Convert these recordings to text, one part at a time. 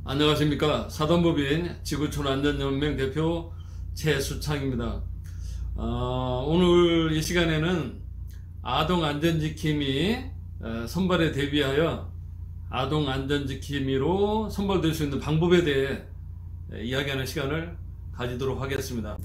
안녕하십니까. 사단법인 지구촌안전연맹 대표 최수창입니다. 오늘 이 시간에는 아동안전지킴이 선발에 대비하여 아동안전지킴이로 선발될 수 있는 방법에 대해 이야기하는 시간을 가지도록 하겠습니다.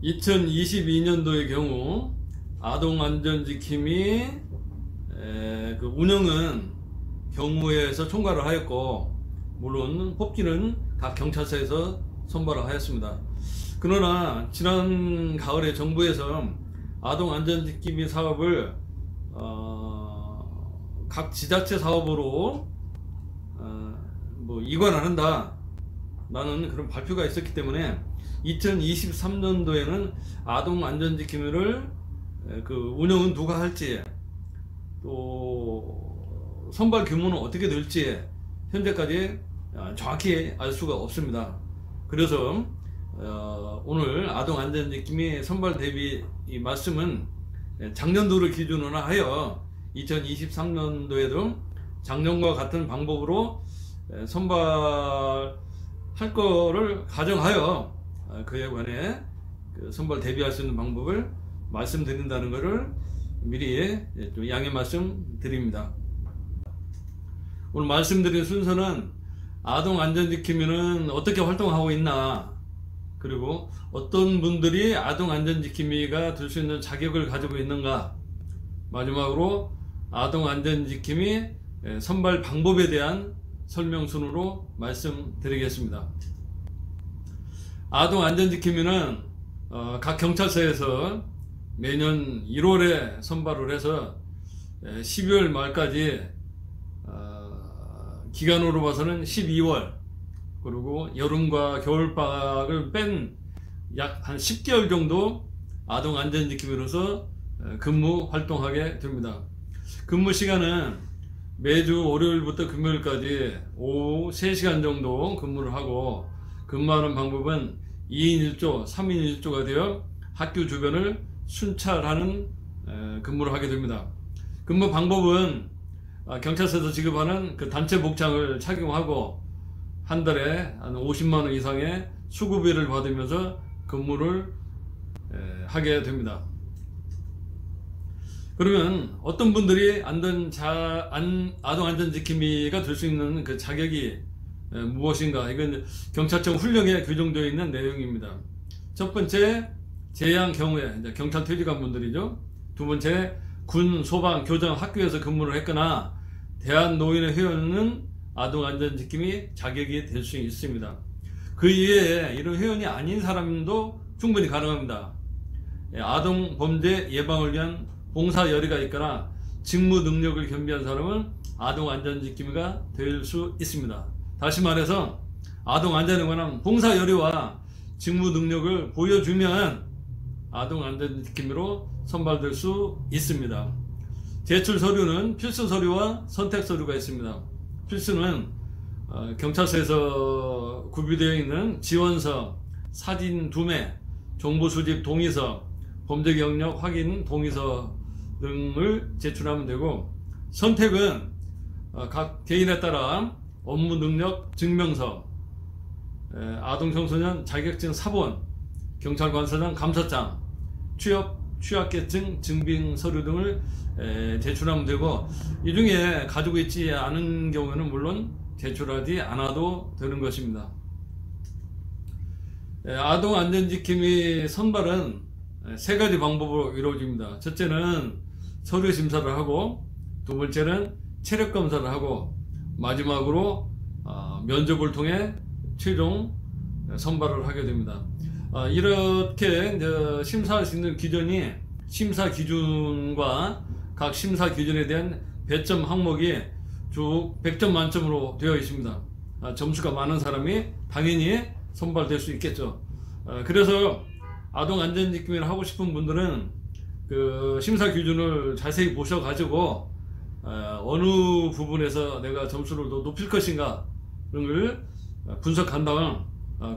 2022년도의 경우 아동안전지킴이 그 운영은 경무회에서 총괄을 하였고, 물론 뽑기는 각 경찰서에서 선발을 하였습니다. 그러나 지난 가을에 정부에서 아동안전지킴이 사업을 각 지자체 사업으로 이관한다 라는 그런 발표가 있었기 때문에 2023년도에는 아동안전지킴이를 운영은 누가 할지, 또 선발 규모는 어떻게 될지 현재까지 정확히 알 수가 없습니다. 그래서 오늘 아동안전지킴이 선발 대비 이 말씀은 작년도를 기준으로 하여 2023년도에도 작년과 같은 방법으로 선발할 거를 가정하여 그에 관해 선발 대비할 수 있는 방법을 말씀드린다는 것을 미리 좀 양해 말씀드립니다. 오늘 말씀드린 순서는 아동안전지킴이는 어떻게 활동하고 있나, 그리고 어떤 분들이 아동안전지킴이가 될 수 있는 자격을 가지고 있는가, 마지막으로 아동안전지킴이 선발 방법에 대한 설명순으로 말씀드리겠습니다. 아동안전지킴이는 각 경찰서에서 매년 1월에 선발을 해서 12월 말까지 기간으로 봐서는 12월, 그리고 여름과 겨울방학을 뺀 약 한 10개월 정도 아동안전지킴이로서 근무 활동하게 됩니다. 근무 시간은 매주 월요일부터 금요일까지 오후 3시간 정도 근무를 하고, 근무하는 방법은 2인 1조, 3인 1조가 되어 학교 주변을 순찰하는 근무를 하게 됩니다. 근무 방법은 경찰서에서 지급하는 그 단체 복장을 착용하고 한 달에 한 50만 원 이상의 수고비를 받으면서 근무를 하게 됩니다. 그러면 어떤 분들이 아동안전지킴이가 될 수 있는 그 자격이 무엇인가? 이건 경찰청 훈령에 규정되어 있는 내용입니다. 첫 번째, 재양 경우에 경찰 퇴직한 분들이죠. 두 번째, 군, 소방, 교장, 학교에서 근무를 했거나 대한노인의 회원은 아동안전지킴이 자격이 될 수 있습니다. 그 이외에 이런 회원이 아닌 사람도 충분히 가능합니다. 아동범죄 예방을 위한 봉사열의가 있거나 직무 능력을 겸비한 사람은 아동안전지킴이가 될 수 있습니다. 다시 말해서 아동안전에 관한 봉사열의와 직무 능력을 보여주면 아동안전지킴이로 선발될 수 있습니다. 제출 서류는 필수 서류와 선택 서류가 있습니다. 필수는 경찰서에서 구비되어 있는 지원서, 사진 2매, 정보 수집 동의서, 범죄 경력 확인 동의서 등을 제출하면 되고, 선택은 각 개인에 따라 업무 능력 증명서, 아동 청소년 자격증 사본, 경찰관서장 감사장, 취약계층 증빙 서류 등을 제출하면 되고, 이 중에 가지고 있지 않은 경우에는 물론 제출하지 않아도 되는 것입니다. 아동안전지킴이 선발은 3가지 방법으로 이루어집니다. 첫째는 서류 심사를 하고, 두 번째는 체력 검사를 하고, 마지막으로 면접을 통해 최종 선발을 하게 됩니다. 이렇게 심사할 수 있는 기준이 심사 기준과 각 심사 기준에 대한 배점 항목이 쭉 100점 만점으로 되어 있습니다. 점수가 많은 사람이 당연히 선발될 수 있겠죠. 그래서 아동안전지킴이를 하고 싶은 분들은 그 심사 기준을 자세히 보셔가지고 어느 부분에서 내가 점수를 더 높일 것인가 이런 걸 분석한 다음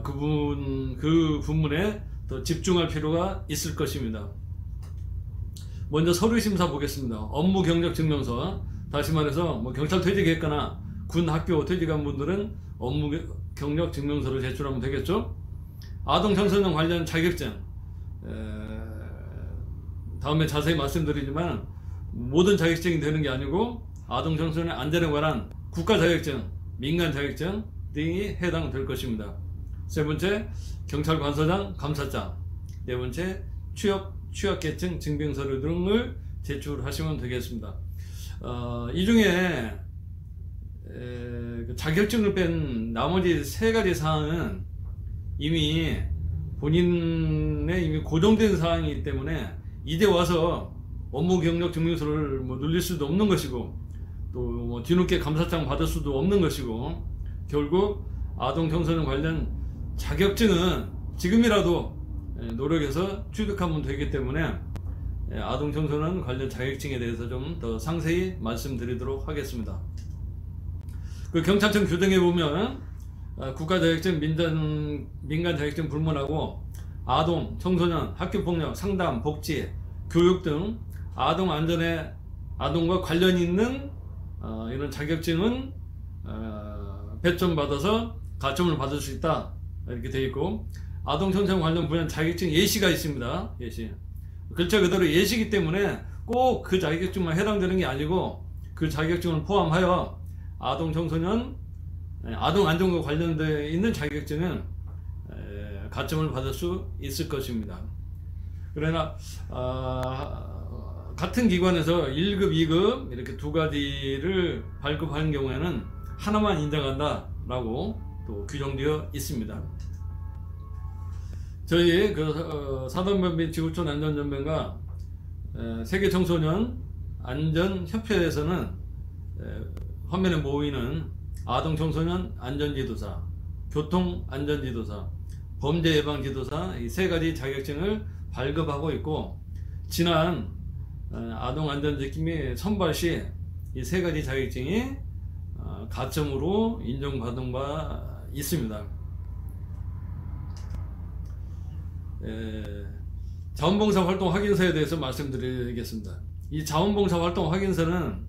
그 부분에 더 집중할 필요가 있을 것입니다. 먼저 서류 심사 보겠습니다. 업무 경력 증명서, 다시 말해서 경찰 퇴직했거나 군 학교 퇴직한 분들은 업무 경력 증명서를 제출하면 되겠죠. 아동 청소년 관련 자격증, 다음에 자세히 말씀드리지만 모든 자격증이 되는 게 아니고 아동 청소년 안전에 관한 국가 자격증, 민간 자격증 등이 해당될 것입니다. 세 번째, 경찰관서장 감사장. 네 번째, 취약계층 증빙서류 등을 제출하시면 되겠습니다. 이 중에 자격증을 뺀 나머지 세 가지 사항은 이미 본인의 이미 고정된 사항이기 때문에 이제 와서 업무 경력 증명서를 늘릴 수도 없는 것이고, 또 뒤늦게 감사장 받을 수도 없는 것이고, 결국 아동 청소년 관련 자격증은 지금이라도 노력해서 취득하면 되기 때문에 아동 청소년 관련 자격증에 대해서 좀 더 상세히 말씀드리도록 하겠습니다. 그 경찰청 규정에 보면 국가 자격증, 민간 자격증 불문하고 아동, 청소년, 학교폭력, 상담, 복지, 교육 등 아동 안전에 아동과 관련이 있는 이런 자격증은 배점받아서 가점을 받을 수 있다 이렇게 되어 있고, 아동 청소년 관련 분야 자격증 예시가 있습니다. 예시. 글자 그대로 예시이기 때문에 꼭 그 자격증만 해당되는 게 아니고 그 자격증을 포함하여 아동 청소년, 아동 안전과 관련되어 있는 자격증은 가점을 받을 수 있을 것입니다. 그러나 같은 기관에서 1급, 2급 이렇게 두 가지를 발급하는 경우에는 하나만 인정한다 라고 또 규정되어 있습니다. 저희 사단법인 지구촌 안전연맹과 세계청소년 안전협회에서는 화면에 보이는 아동 청소년 안전지도사, 교통 안전지도사, 범죄 예방 지도사 이 세 가지 자격증을 발급하고 있고, 지난 아동 안전지킴 및 선발 시 이 세 가지 자격증이 가점으로 인정받은 바 있습니다. 자원봉사 활동 확인서에 대해서 말씀드리겠습니다. 이 자원봉사 활동 확인서는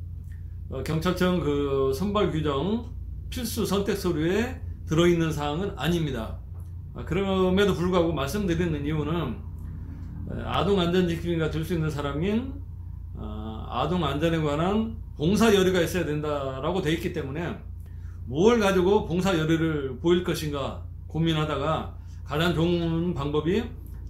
경찰청 그 선발 규정 필수 선택 서류에 들어있는 사항은 아닙니다. 그럼에도 불구하고 말씀드리는 이유는 아동 안전지킴이가 될 수 있는 사람인 아동 안전에 관한 봉사 열의가 있어야 된다라고 되어 있기 때문에 뭘 가지고 봉사 열의를 보일 것인가 고민하다가 가장 좋은 방법이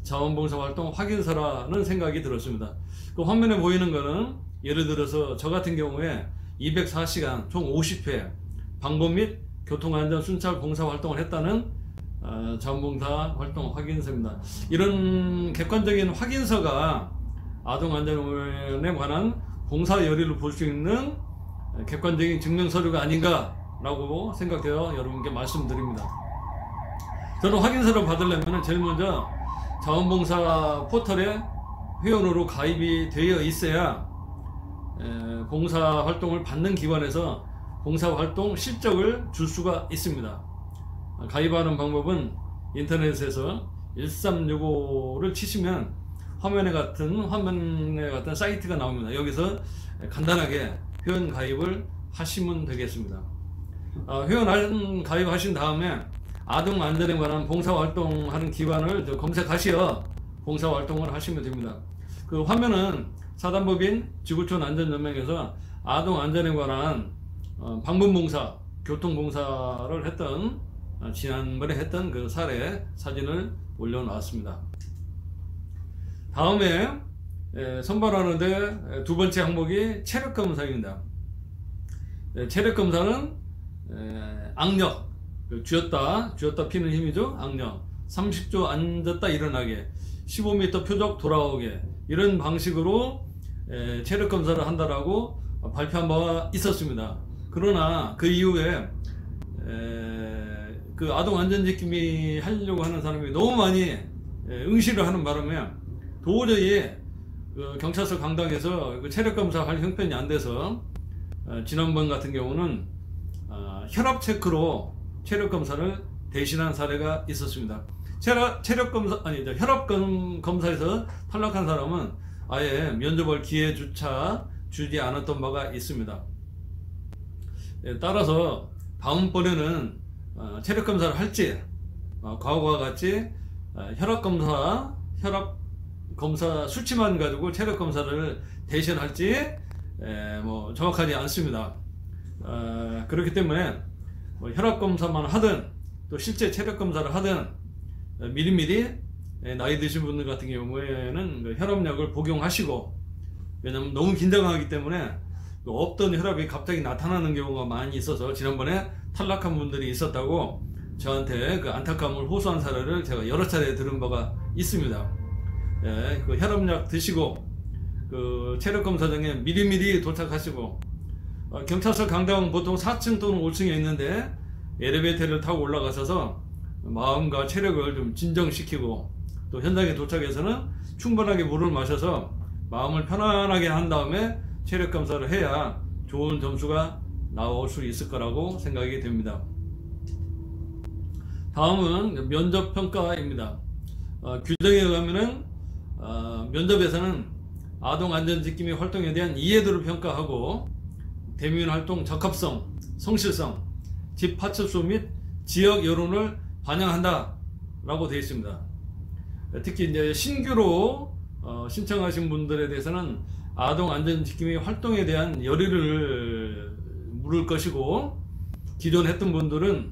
자원봉사 활동 확인서라는 생각이 들었습니다. 그 화면에 보이는 거는 예를 들어서 저 같은 경우에 204시간 총 50회 방법 및 교통안전 순찰 봉사 활동을 했다는 자원봉사 활동 확인서입니다. 이런 객관적인 확인서가 아동안전에 관한 봉사 열의를 볼 수 있는 객관적인 증명서류가 아닌가 라고 생각되어 여러분께 말씀드립니다. 저는 확인서를 받으려면 제일 먼저 자원봉사 포털에 회원으로 가입이 되어 있어야 봉사활동을 받는 기관에서 봉사활동 실적을 줄 수가 있습니다. 가입하는 방법은 인터넷에서 1365를 치시면 화면에 같은 사이트가 나옵니다. 여기서 간단하게 회원 가입을 하시면 되겠습니다. 회원 가입하신 다음에 아동 안전에 관한 봉사활동하는 기관을 검색하시어 봉사활동을 하시면 됩니다. 그 화면은 사단법인 지구촌 안전연맹에서 아동 안전에 관한 방문봉사, 교통봉사를 했던 지난번에 했던 그 사례 사진을 올려놨습니다. 다음에 선발하는데 두 번째 항목이 체력검사입니다. 체력검사는 악력, 쥐었다 피는 힘이죠. 악력 30초 앉았다 일어나게, 15m 표적 돌아오게, 이런 방식으로 체력검사를 한다라고 발표한 바가 있었습니다. 그러나 그 이후에 그 아동 안전지킴이 하려고 하는 사람이 너무 많이 응시를 하는 바람에 도저히 그 경찰서 강당에서 그 체력검사 할 형편이 안 돼서 지난번 같은 경우는 혈압 체크로 체력검사를 대신한 사례가 있었습니다. 혈압 검사에서 탈락한 사람은 아예 면접을 기회조차 주지 않았던 바가 있습니다. 따라서 다음번에는 체력 검사를 할지, 과거와 같이 혈압 검사 수치만 가지고 체력 검사를 대신할지 뭐 정확하지 않습니다. 그렇기 때문에 뭐 혈압 검사만 하든 또 실제 체력 검사를 하든 미리미리 나이 드신 분들 같은 경우에는 그 혈압약을 복용하시고, 왜냐면 너무 긴장하기 때문에 없던 혈압이 갑자기 나타나는 경우가 많이 있어서 지난번에 탈락한 분들이 있었다고 저한테 그 안타까움을 호소한 사례를 제가 여러 차례 들은 바가 있습니다. 그 혈압약 드시고 그 체력 검사장에 미리미리 도착하시고, 경찰서 강당 보통 4층 또는 5층에 있는데 엘리베이터를 타고 올라가셔서 마음과 체력을 좀 진정시키고, 또 현장에 도착해서는 충분하게 물을 마셔서 마음을 편안하게 한 다음에 체력 검사를 해야 좋은 점수가 나올 수 있을 거라고 생각이 됩니다. 다음은 면접 평가입니다. 규정에 의하면은 면접에서는 아동 안전지킴이 활동에 대한 이해도를 평가하고 대면 활동 적합성, 성실성, 집 파출소 및 지역 여론을 반영한다 라고 되어 있습니다. 특히 이제 신규로 신청하신 분들에 대해서는 아동 안전지킴이 활동에 대한 열의를 물을 것이고, 기존 했던 분들은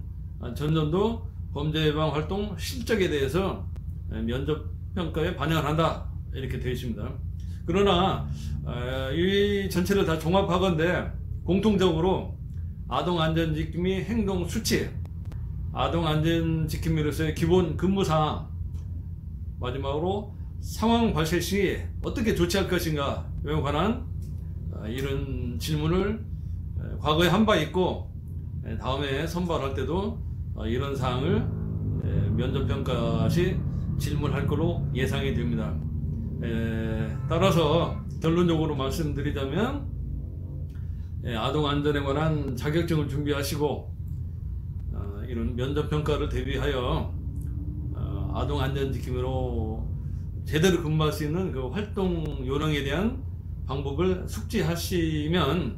전년도 범죄 예방 활동 실적에 대해서 면접 평가에 반영을 한다 이렇게 되어 있습니다. 그러나 이 전체를 다 종합하건대 공통적으로 아동 안전지킴이 행동 수치, 아동 안전지킴이로서의 기본 근무사항, 마지막으로 상황 발생 시 어떻게 조치할 것인가에 관한 이런 질문을 과거에 한 바 있고, 다음에 선발할 때도 이런 사항을 면접평가 시 질문할 것으로 예상이 됩니다. 따라서 결론적으로 말씀드리자면 아동 안전에 관한 자격증을 준비하시고 이런 면접평가를 대비하여 아동 안전지킴이로 제대로 근무할 수 있는 그 활동 요령에 대한 방법을 숙지하시면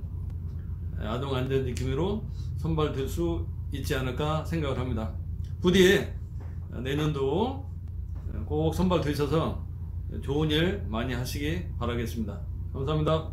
아동 안전지킴이로 선발될 수 있지 않을까 생각을 합니다. 부디 내년도 꼭 선발되셔서 좋은 일 많이 하시기 바라겠습니다. 감사합니다.